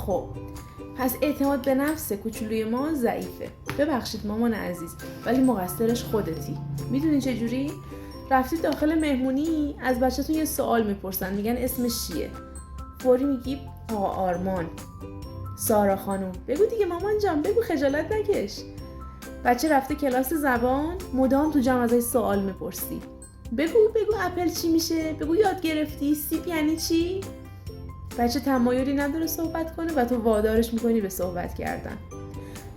خب پس اعتماد به نفس کوچولوی ما ضعیفه. ببخشید مامان عزیز، ولی مقصرش خودتی. میدونی چجوری؟ رفتی داخل مهمونی، از بچه‌تون یه سوال میپرسن، میگن اسمش چیه؟ فوری میگی آقا آرمان. سارا خانم، بگو دیگه مامان جان، بگو خجالت نکش. بچه رفته کلاس زبان، مدام تو جمع ازش سوال میپرسی. بگو اپل چی میشه؟ بگو یاد گرفتی؟ سیب یعنی چی؟ بچه تمایلی نداره صحبت کنه و تو وادارش میکنی به صحبت کردن.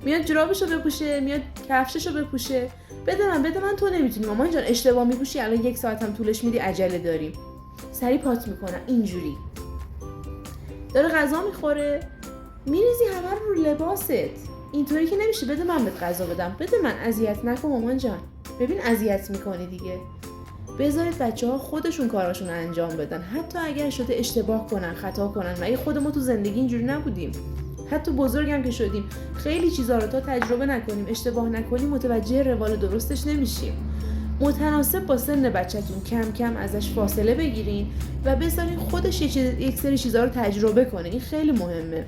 میاد جورابشو بپوشه، میاد کفششو بپوشه. بده من تو نمیتونی مامان جان، اشتباه میپوشی، الان 1 ساعت هم طولش میدی، عجله داریم. سری پات میکنن اینجوری. داره غذا میخوره، میریزی همه رو لباست. اینطوری که نمیشه، بده من بهت غذا بدم، بده من، اذیت نکن مامان جان. ببین اذیت میکنی دیگه. بذارید بچه‌ها خودشون کاراشون رو انجام بدن، حتی اگر شده اشتباه کنن، خطا کنن. مگه خود ما تو زندگی اینجوری نبودیم؟ حتی بزرگم که شدیم خیلی چیزا رو تا تجربه نکنیم، اشتباه نکنیم، متوجه روال درستش نمیشیم. متناسب با سن بچه‌تون کم کم ازش فاصله بگیرین و بذارین خودش یک سری چیزا رو تجربه کنه. این خیلی مهمه.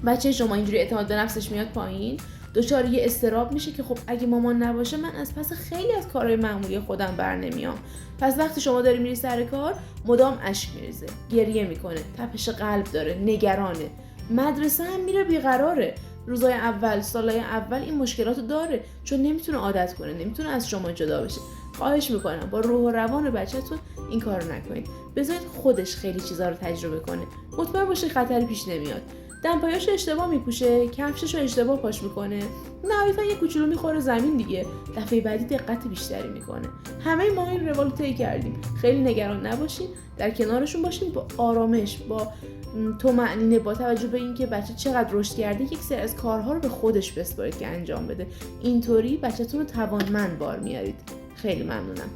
بچه شما اینجوری اعتماد به نفسش میاد پایین، دچار یه اضطراب میشه که خب اگه مامان نباشه من از پس خیلی از کارهای معمولی خودم بر نمیام. پس وقتی شما داری میری سر کار، مدام اشک میریزه، گریه میکنه، تپش قلب داره، نگرانه. مدرسه هم میره بیقراره. روزای اول، سالای اول این مشکلاتو داره، چون نمیتونه عادت کنه، نمیتونه از شما جدا بشه. خواهش میکنم با روح و روان بچه‌تون این کارو نکنید. بذارید خودش خیلی چیزا رو تجربه کنه. مطمئن باشه خطری پیش نمیاد. دمپایاشو اشتباه میپوشه، کفششو اشتباه پاش میکنه، نهایتا یه کوچولو میخوره زمین دیگه. دفعه بعدی دقت بیشتری میکنه. همه ما این روال رو طی کردیم. خیلی نگران نباشین، در کنارشون باشین با آرامش، با طمأنینه، با توجه به اینکه بچه چقدر رشد کرده، یک سری از کارها رو به خودش بسپارید که انجام بده. اینطوری بچه‌تون رو توانمند بار میارید. خیلی ممنونم.